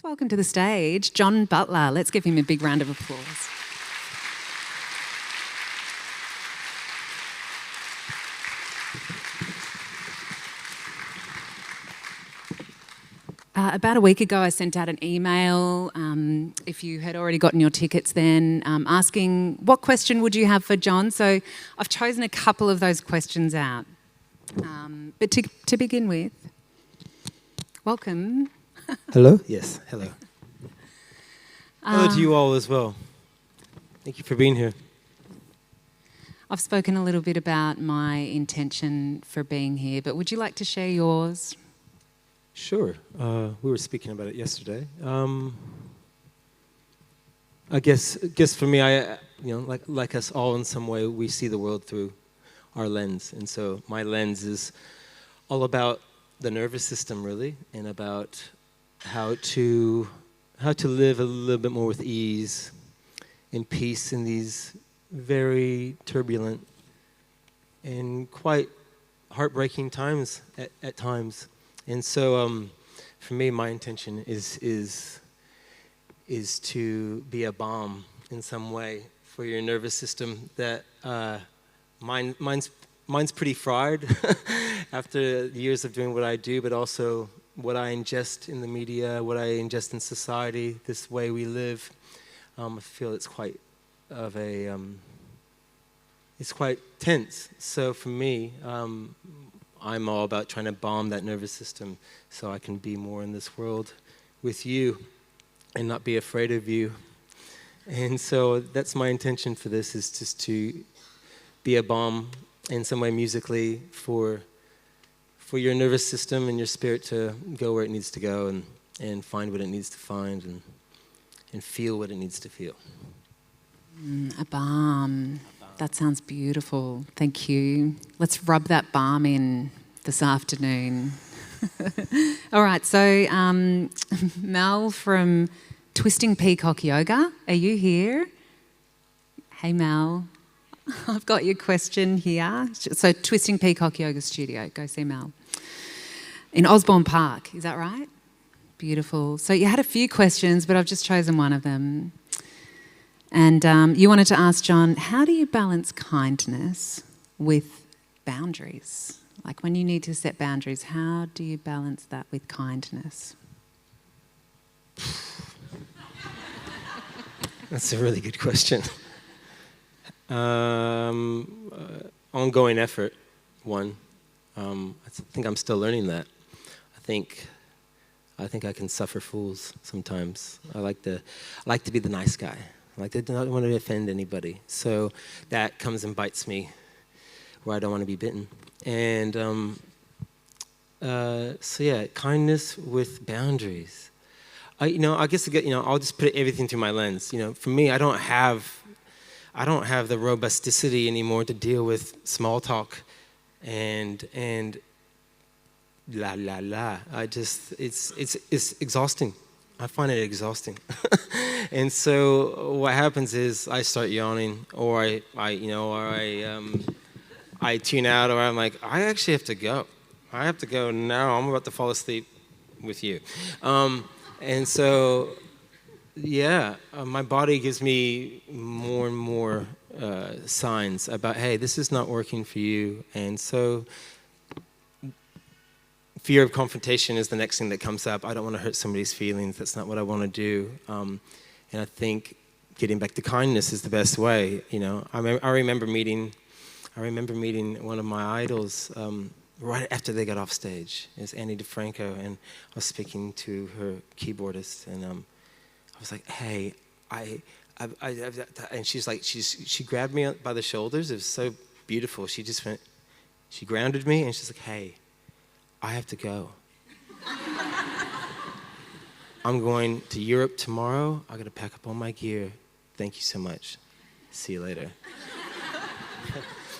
welcome to the stage John Butler. Let's give him a big round of applause. About a week ago, I sent out an email, if you had already gotten your tickets then, asking what question would you have for John. So I've chosen a couple of those questions out. But to begin with, welcome. Hello? Yes, hello. Hello to you all as well. Thank you for being here. I've spoken a little bit about my intention for being here, but would you like to share yours? Sure. We were speaking about it yesterday. I guess for me, like us all in some way, we see the world through our lens, and so my lens is all about the nervous system, really, and about how to live a little bit more with ease and peace in these very turbulent and quite heartbreaking times at times. And so, for me, my intention is to be a balm in some way for your nervous system. That mine's pretty fried after years of doing what I do, but also what I ingest in the media, what I ingest in society, this way we live. I feel it's quite tense. So for me, I'm all about trying to balm that nervous system so I can be more in this world with you and not be afraid of you. And so that's my intention for this, is just to be a balm in some way musically for your nervous system and your spirit to go where it needs to go and find what it needs to find and feel what it needs to feel. A balm. That sounds beautiful. Thank you. Let's rub that balm in this afternoon. All right, so Mel from Twisting Peacock Yoga, are you here? Hey, Mel. I've got your question here. So Twisting Peacock Yoga Studio, go see Mel. In Osborne Park, is that right? Beautiful. So you had a few questions, but I've just chosen one of them. And you wanted to ask John, how do you balance kindness with boundaries? Like when you need to set boundaries, how do you balance that with kindness? That's a really good question. Ongoing effort, one. I think I'm still learning that. I think I can suffer fools sometimes. I like to be the nice guy. I don't want to offend anybody. So that comes and bites me where I don't want to be bitten. And kindness with boundaries. I guess I'll just put everything through my lens. For me, I don't have the robusticity anymore to deal with small talk and la la la. It's exhausting. I find it exhausting. And so what happens is I start yawning, or I tune out, or I'm like, I actually have to go. I have to go now. I'm about to fall asleep with you. And so, my body gives me more and more signs about, hey, this is not working for you. And so fear of confrontation is the next thing that comes up. I don't want to hurt somebody's feelings. That's not what I want to do. And I think getting back to kindness is the best way. I remember meeting one of my idols right after they got off stage. It was Annie DeFranco, and I was speaking to her keyboardist, and I was like, "Hey, and she's like, she grabbed me by the shoulders. It was so beautiful. She grounded me, and she's like, "Hey, I have to go. I'm going to Europe tomorrow. I got to pack up all my gear. Thank you so much. See you later."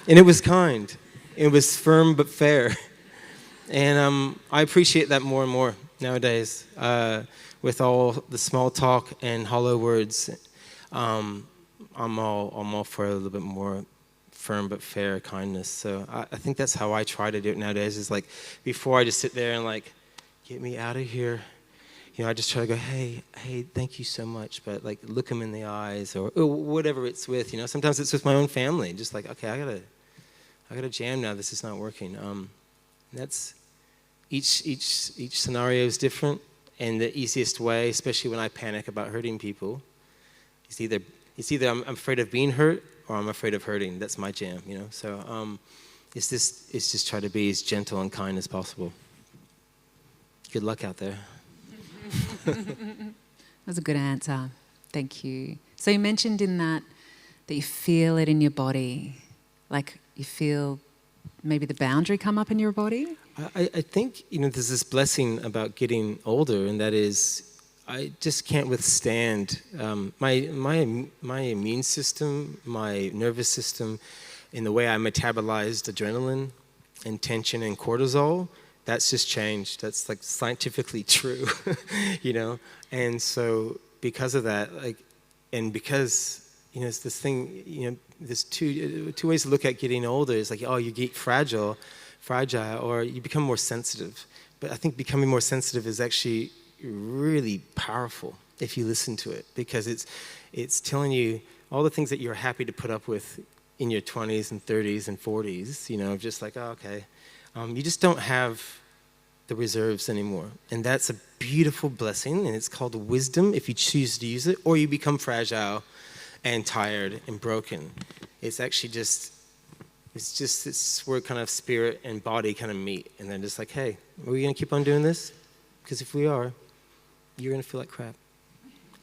And it was kind. It was firm but fair. And I appreciate that more and more nowadays. With all the small talk and hollow words, I'm all for a little bit more firm but fair kindness. So I think that's how I try to do it nowadays, is like, before I just sit there and like, get me out of here. I just try to go, hey, thank you so much, but like look them in the eyes, or whatever it's with. Sometimes it's with my own family, just like, okay, I gotta jam now. This is not working. That's each scenario is different, and the easiest way, especially when I panic about hurting people, is either I'm afraid of being hurt or I'm afraid of hurting. That's my jam, So it's just try to be as gentle and kind as possible. Good luck out there. That was a good answer. Thank you. So you mentioned in that you feel it in your body, like you feel maybe the boundary come up in your body? I think, there's this blessing about getting older, and that is I just can't withstand my immune system, my nervous system, in the way I metabolized adrenaline and tension and cortisol. That's just changed. That's like scientifically true, And so because of that, and because it's this thing, there's two ways to look at getting older. It's like, oh, you get fragile, or you become more sensitive. But I think becoming more sensitive is actually really powerful if you listen to it, because it's telling you all the things that you're happy to put up with in your 20s and 30s and 40s, just like, oh, okay. You just don't have the reserves anymore. And that's a beautiful blessing, and it's called wisdom if you choose to use it, or you become fragile and tired and broken. It's actually it's where kind of spirit and body kind of meet, and then just like, hey, are we going to keep on doing this? Because if we are, you're going to feel like crap.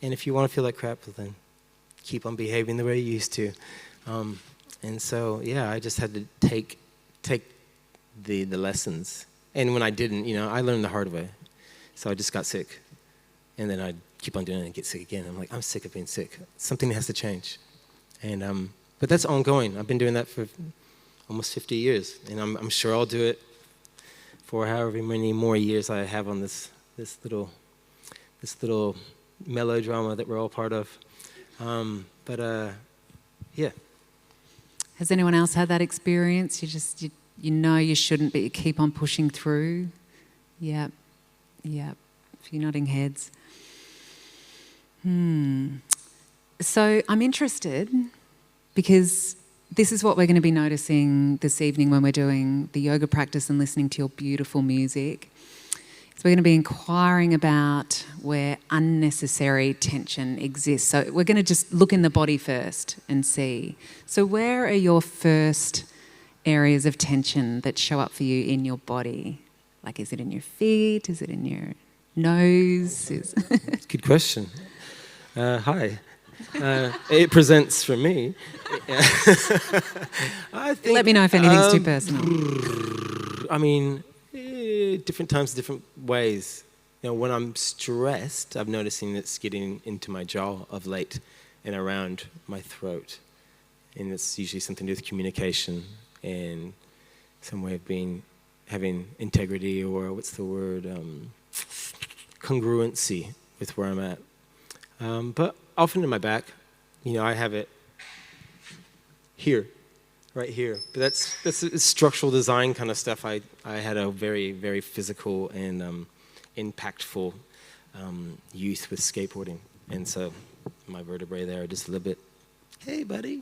And if you want to feel like crap, well, then keep on behaving the way you used to. And so, yeah, I just had to take the lessons. And when I didn't, I learned the hard way. So I just got sick. And then I'd keep on doing it and get sick again. I'm like, I'm sick of being sick. Something has to change. And but that's ongoing. I've been doing that for almost 50 years. And I'm sure I'll do it for however many more years I have on this little melodrama that we're all part of. Yeah. Has anyone else had that experience? You shouldn't, but you keep on pushing through? Yep. A few nodding heads. So I'm interested, because this is what we're going to be noticing this evening when we're doing the yoga practice and listening to your beautiful music. So we're going to be inquiring about where unnecessary tension exists. So we're going to just look in the body first and see. So where are your first areas of tension that show up for you in your body? Like, is it in your feet? Is it in your nose? Good question. Hi. It presents for me. I think, let me know if anything's too personal. I mean, different times, different ways. When I'm stressed, I'm noticing it's getting into my jaw of late and around my throat. And it's usually something to do with communication and some way of having integrity, or what's the word, congruency with where I'm at. But often in my back, I have it here, right here. But that's structural design kind of stuff. I had a very, very physical and impactful youth with skateboarding. And so my vertebrae there are just a little bit, hey, buddy,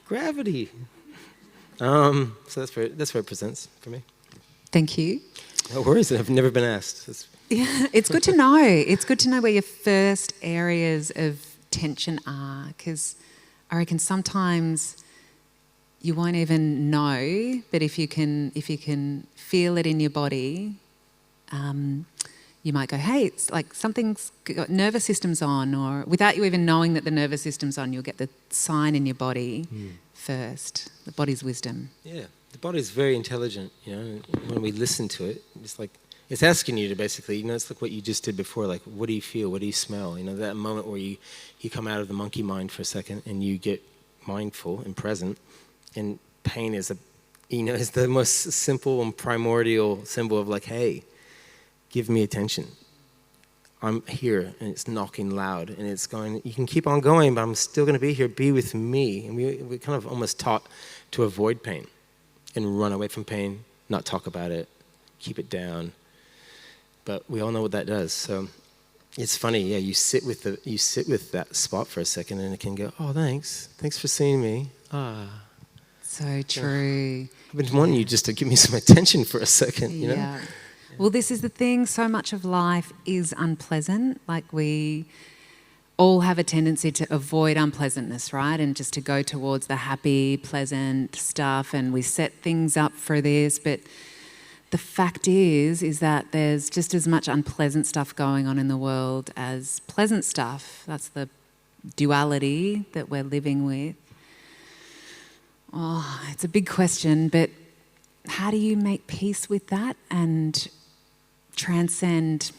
gravity. So that's where it presents for me. Thank you. No worries, I've never been asked. Yeah, it's good to know. It's good to know where your first areas of tension are, because I reckon sometimes you won't even know, but if you can feel it in your body, you might go, hey, it's like something's got nervous system's on, or without you even knowing that the nervous system's on, you'll get the sign in your body first, the body's wisdom. Yeah, the body's very intelligent, when we listen to it, it's asking you to basically, it's like what you just did before, like, what do you feel, what do you smell? That moment where you come out of the monkey mind for a second and you get mindful and present, and pain is is the most simple and primordial symbol of like, hey, give me attention. I'm here, and it's knocking loud, and it's going, you can keep on going, but I'm still going to be here, be with me. And we kind of almost taught to avoid pain and run away from pain, not talk about it, keep it down. but we all know what that does. So it's funny, yeah. You sit with that spot for a second, and it can go, "Oh, thanks for seeing me." So true. I've been wanting you just to give me some attention for a second, you know? Yeah. Well, this is the thing. So much of life is unpleasant. Like, we all have a tendency to avoid unpleasantness, right? And just to go towards the happy, pleasant stuff. And we set things up for this. But the fact is that there's just as much unpleasant stuff going on in the world as pleasant stuff. That's the duality that we're living with. Oh, it's a big question, but how do you make peace with that and transcend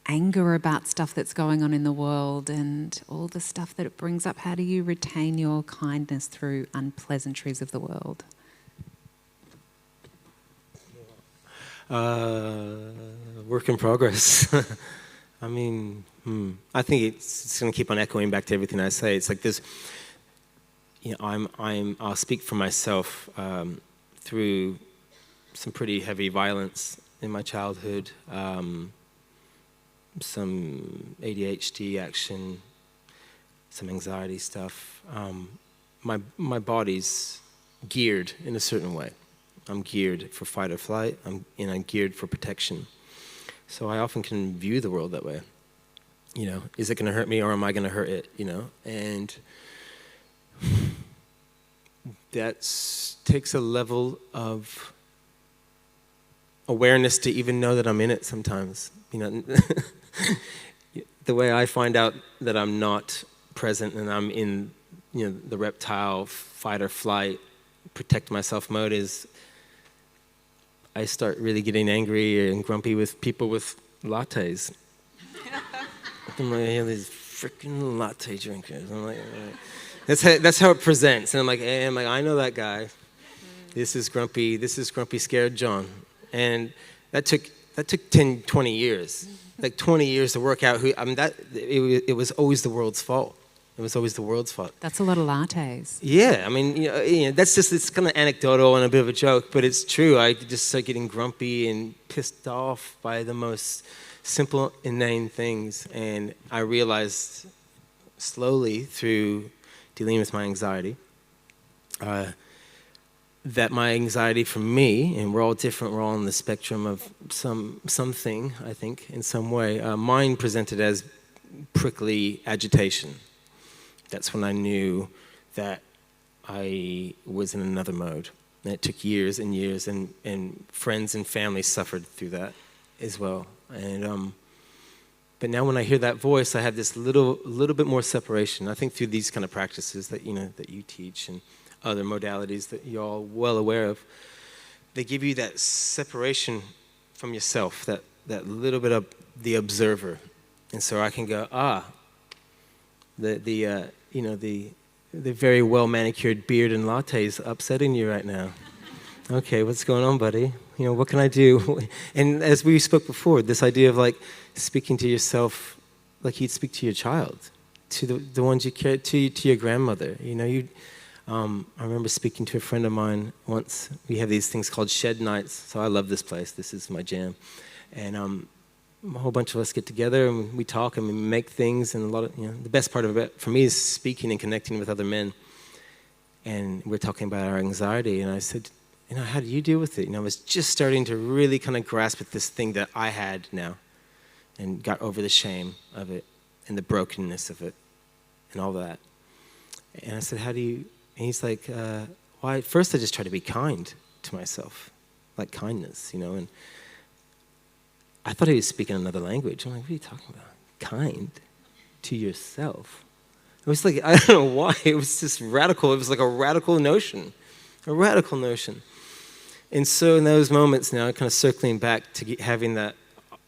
anger about stuff that's going on in the world and all the stuff that it brings up? How do you retain your kindness through unpleasantries of the world? Work in progress. I mean, I think it's going to keep on echoing back to everything I say. It's like this. You know, I'll speak for myself through some pretty heavy violence in my childhood, some ADHD action, some anxiety stuff. My body's geared in a certain way. I'm geared for fight or flight, and I'm geared for protection. So I often can view the world that way. You know, is it going to hurt me or am I going to hurt it? You know, and that takes a level of awareness to even know that I'm in it sometimes. You know, the way I find out that I'm not present and I'm in, you know, the reptile fight or flight, protect myself mode is I start really getting angry and grumpy with people with lattes. I'm like, yeah, these freaking latte drinkers. I'm like, that's how it presents. And I'm like, I know that guy. This is grumpy, scared John. And that took 10, 20 years. Like 20 years to work out it was always the world's fault. It was always the world's fault. That's a lot of lattes. Yeah, I mean, you know, that's just, it's kind of anecdotal and a bit of a joke, but it's true. I just start getting grumpy and pissed off by the most simple, inane things. And I realized slowly through dealing with my anxiety that my anxiety for me, and we're all different, we're all on the spectrum of something, I think, in some way. Mine presented as prickly agitation. That's when I knew that I was in another mode. And it took years and years, and friends and family suffered through that as well. And but now when I hear that voice, I have this little bit more separation. I think through these kind of practices that you teach and other modalities that you're all well aware of, they give you that separation from yourself, that little bit of the observer, and so I can go, the very well manicured beard and latte is upsetting you right now. Okay, what's going on, buddy? You know, what can I do? And as we spoke before, this idea of like speaking to yourself like you'd speak to your child, to the ones you care, to your grandmother. You know, I remember speaking to a friend of mine once. We have these things called shed nights, so I love this place. This is my jam. And a whole bunch of us get together and we talk and we make things, and a lot of, you know, the best part of it for me is speaking and connecting with other men. And we're talking about our anxiety, and I said, you know, how do you deal with it? You know, I was just starting to really kind of grasp at this thing that I had now, and got over the shame of it and the brokenness of it and all that. And I said, how do you? And he's like, well, at first I just try to be kind to myself, like kindness, you know. And I thought he was speaking another language. I'm like, what are you talking about? Kind to yourself? It was like, I don't know why. It was just radical. It was like a radical notion. And so in those moments now, kind of circling back to having that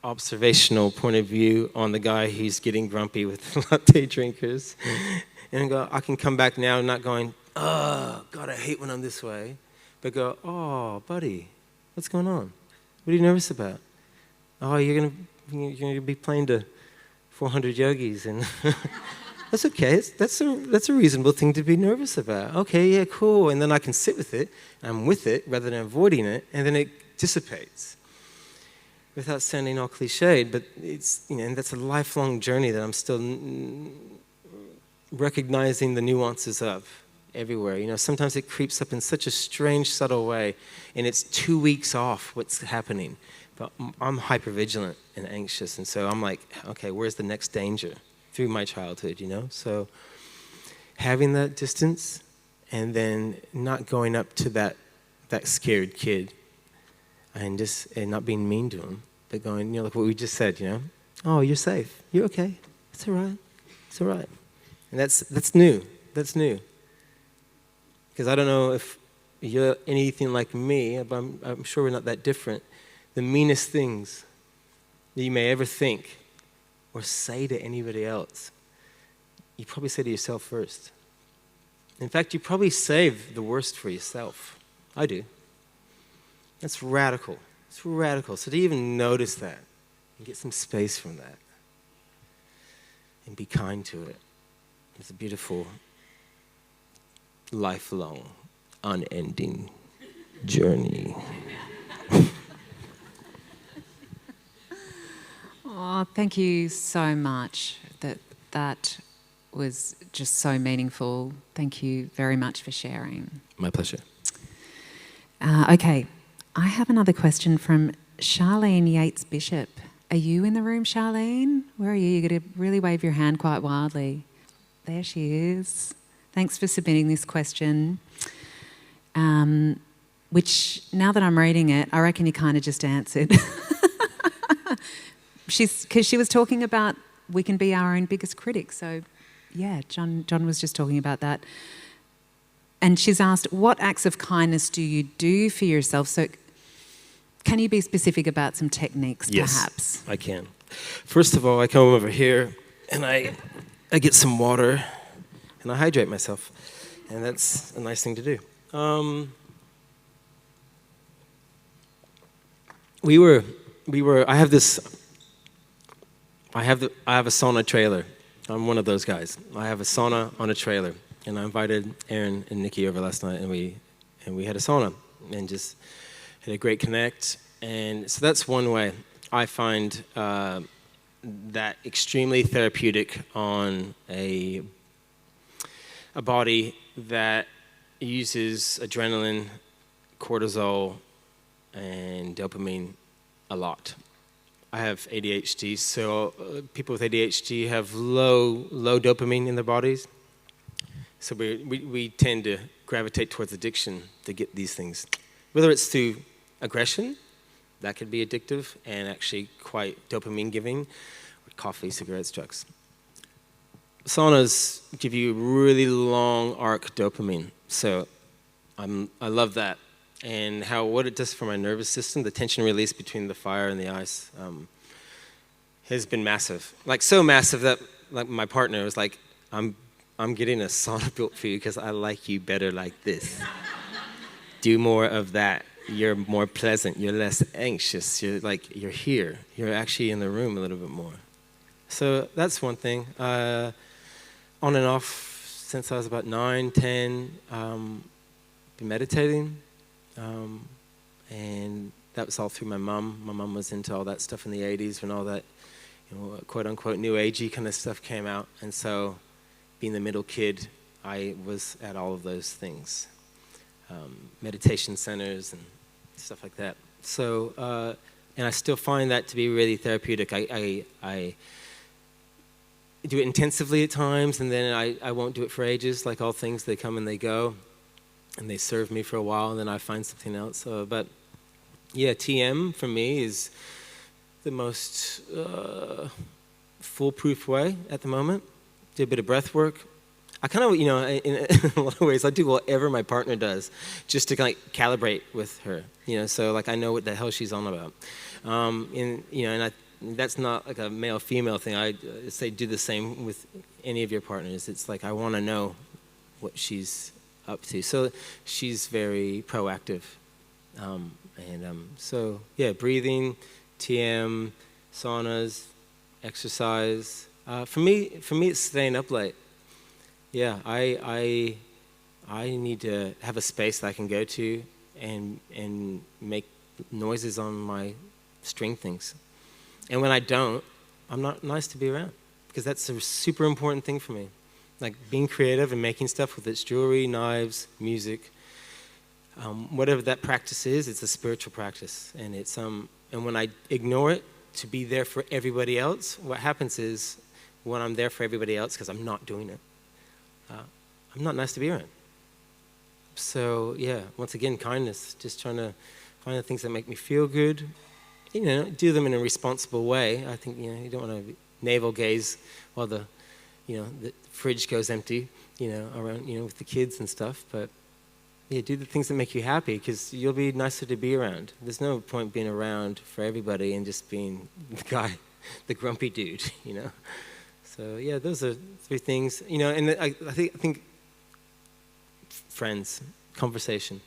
observational point of view on the guy who's getting grumpy with latte drinkers. And I can come back now not going, oh, God, I hate when I'm this way. But go, oh, buddy, what's going on? What are you nervous about? Oh, you're gonna be playing to 400 yogis, and that's okay. That's a reasonable thing to be nervous about. Okay, yeah, cool. And then I can sit with it. I'm with it rather than avoiding it, and then it dissipates. without sounding all cliched, but it's, and that's a lifelong journey that I'm still recognizing the nuances of everywhere. Sometimes it creeps up in such a strange, subtle way, and it's 2 weeks off what's happening. But I'm hypervigilant and anxious, and so I'm like, okay, where's the next danger through my childhood, So having that distance and then not going up to that scared kid and not being mean to him, but going, like what we just said, oh, you're safe, you're okay, it's all right, it's all right. And that's new. That's new. Because I don't know if you're anything like me, but I'm sure we're not that different. The meanest things that you may ever think or say to anybody else, you probably say to yourself first. In fact, you probably save the worst for yourself. I do. That's radical. It's radical. So to even notice that and get some space from that and be kind to it, it's a beautiful, lifelong, unending journey. Oh, thank you so much. That was just so meaningful. Thank you very much for sharing. My pleasure. Okay, I have another question from Charlene Yates Bishop. Are you in the room, Charlene? Where are you? You're going to really wave your hand quite wildly. There she is. Thanks for submitting this question, which, now that I'm reading it, I reckon you kind of just answered. Because she was talking about we can be our own biggest critic. So, yeah, John was just talking about that. And she's asked, what acts of kindness do you do for yourself? So can you be specific about some techniques, perhaps? Yes, I can. First of all, I come over here and I get some water and I hydrate myself. And that's a nice thing to do. I have a sauna trailer. I'm one of those guys. I have a sauna on a trailer. And I invited Erin and Nikki over last night, and we had a sauna and just had a great connect. And so that's one way I find that extremely therapeutic on a body that uses adrenaline, cortisol, and dopamine a lot. I have ADHD, so people with ADHD have low dopamine in their bodies. So we tend to gravitate towards addiction to get these things. Whether it's through aggression, that could be addictive and actually quite dopamine-giving, or coffee, cigarettes, drugs. Saunas give you really long arc dopamine, so I love that. And what it does for my nervous system, the tension release between the fire and the ice, has been massive. Like so massive that like my partner was like, I'm getting a sauna built for you because I like you better like this. Do more of that. You're more pleasant. You're less anxious. You're here. You're actually in the room a little bit more. So that's one thing. On and off since I was about 9, 10, been meditating. And that was all through my mom. My mom was into all that stuff in the 80s when all that, quote unquote, new agey kind of stuff came out. And so being the middle kid, I was at all of those things, meditation centers and stuff like that. So, and I still find that to be really therapeutic. I do it intensively at times, and then I won't do it for ages. Like all things, they come and they go, and they serve me for a while, and then I find something else. But yeah, TM for me is the most foolproof way at the moment. Do a bit of breath work. I kind of, in a lot of ways, I do whatever my partner does just to kind of calibrate with her, so like I know what the hell she's on about. That's not like a male-female thing. I say do the same with any of your partners. It's like I want to know what she's up to. So she's very proactive. So, yeah, breathing, TM, saunas, exercise. For me, it's staying up late. Yeah, I need to have a space that I can go to and make noises on my string things. And when I don't, I'm not nice to be around, because that's a super important thing for me. Like being creative and making stuff with its jewelry, knives, music, whatever that practice is, it's a spiritual practice. And it's and when I ignore it to be there for everybody else, what happens is when I'm there for everybody else, because I'm not doing it, I'm not nice to be around. So yeah, once again, kindness, just trying to find the things that make me feel good, do them in a responsible way. I think, you don't want to navel gaze while the fridge goes empty, around, with the kids and stuff. But yeah, do the things that make you happy, because you'll be nicer to be around. There's no point being around for everybody and just being the grumpy dude, So yeah, those are 3 things, and I think friends, conversation,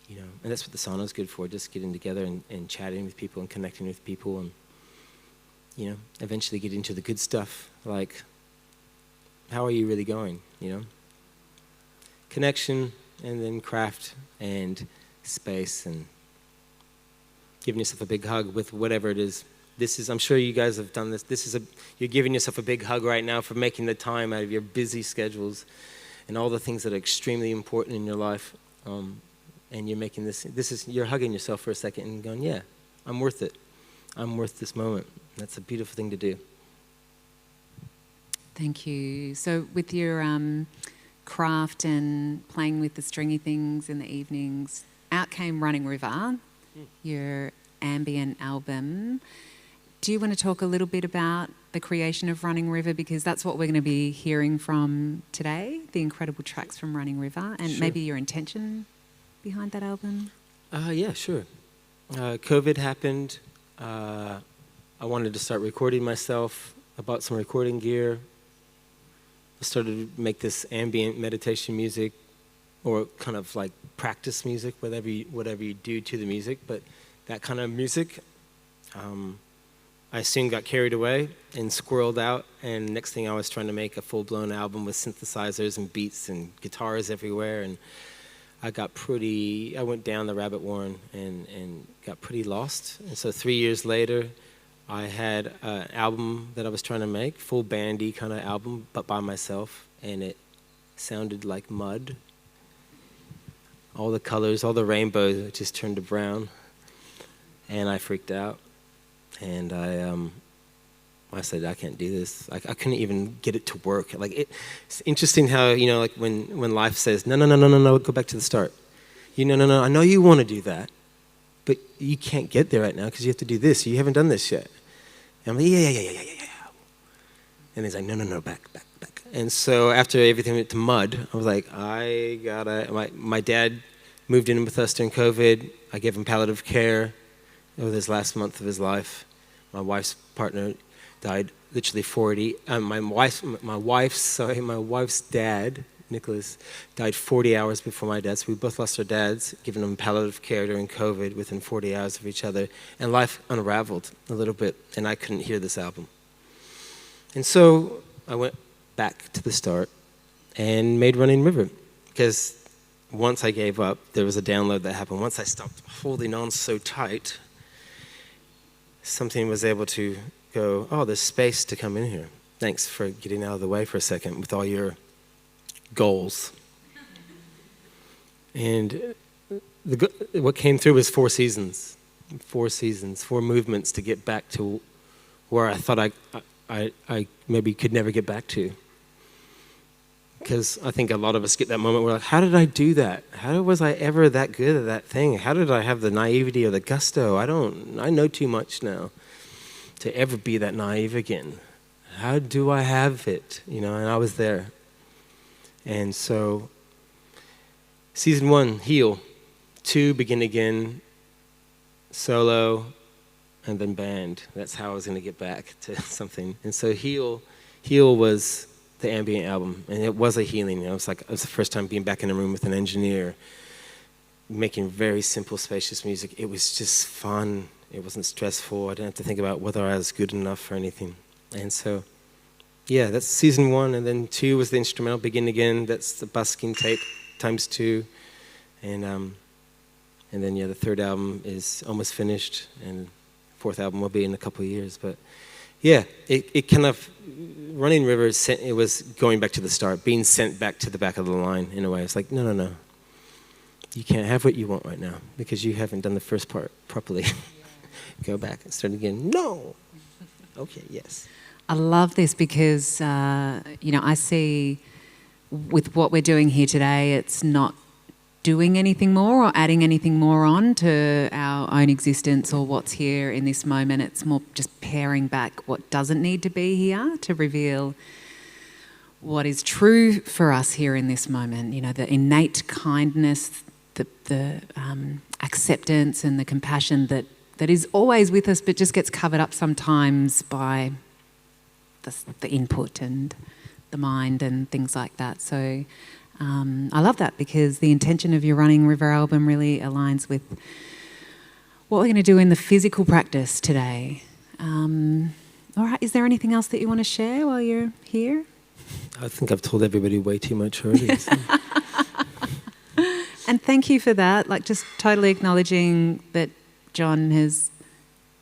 and that's what the sauna is good for, just getting together and chatting with people and connecting with people, and, eventually get into the good stuff, like, how are you really going, Connection, and then craft, and space, and giving yourself a big hug with whatever it is. I'm sure you guys have done this. You're giving yourself a big hug right now for making the time out of your busy schedules and all the things that are extremely important in your life. And you're making you're hugging yourself for a second and going, yeah, I'm worth it. I'm worth this moment. That's a beautiful thing to do. Thank you. So with your craft and playing with the stringy things in the evenings, out came Running River, your ambient album. Do you want to talk a little bit about the creation of Running River? Because that's what we're going to be hearing from today, the incredible tracks from Running River, and maybe your intention behind that album. Yeah, sure. COVID happened. I wanted to start recording myself. I bought some recording gear. I started to make this ambient meditation music, or kind of like practice music, whatever you do to the music, but that kind of music. I soon got carried away and squirreled out, and next thing I was trying to make a full-blown album with synthesizers and beats and guitars everywhere, and I went down the rabbit warren and got pretty lost. And so 3 years later, I had an album that I was trying to make, full bandy kind of album, but by myself, and it sounded like mud. All the colors, all the rainbows just turned to brown, and I freaked out. And I said, I can't do this. I couldn't even get it to work. It's interesting how, like when life says, no, go back to the start. No, I know you want to do that, but you can't get there right now because you have to do this. You haven't done this yet. And I'm like, yeah. And he's like, no, back. And so after everything went to mud, I was like, my dad moved in with us during COVID. I gave him palliative care over this last month of his life. My wife's partner died literally 40. My wife's dad, Nicholas, died 40 hours before my dad. So we both lost our dads, giving them palliative care during COVID within 40 hours of each other. And life unraveled a little bit, and I couldn't hear this album. And so I went back to the start and made Running River. Because once I gave up, there was a download that happened. Once I stopped holding on so tight, something was able to go, oh, there's space to come in here. Thanks for getting out of the way for a second with all your goals. And what came through was 4 seasons, 4 movements to get back to where I thought I maybe could never get back to. Because I think a lot of us get that moment where like, how did I do that? How was I ever that good at that thing? How did I have the naivety or the gusto? I know too much now to ever be that naive again. How do I have it? And I was there. And so, season 1, Heal. 2, Begin Again. Solo, and then band. That's how I was going to get back to something. And so Heal was the ambient album, and it was a healing. It was the first time being back in a room with an engineer, making very simple, spacious music. It was just fun. It wasn't stressful. I didn't have to think about whether I was good enough or anything. And so, yeah, that's season 1, and then 2 was the instrumental, Begin Again. That's the busking tape times 2, and then the third album is almost finished, and fourth album will be in a couple of years. But yeah, it kind of, Running River, it was going back to the start, being sent back to the back of the line in a way. It's like, no. You can't have what you want right now because you haven't done the first part properly. Go back and start again. No. Okay, yes. I love this because, I see with what we're doing here today, it's not doing anything more or adding anything more on to our own existence or what's here in this moment. It's more just paring back what doesn't need to be here to reveal what is true for us here in this moment. The innate kindness, the acceptance and the compassion that is always with us but just gets covered up sometimes by the input and the mind and things like that. So I love that because the intention of your Running River album really aligns with what we're going to do in the physical practice today. All right, is there anything else that you want to share while you're here? I think I've told everybody way too much already. So. And thank you for that, just totally acknowledging that John has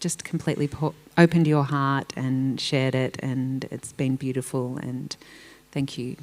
just completely opened your heart and shared it, and it's been beautiful, and thank you.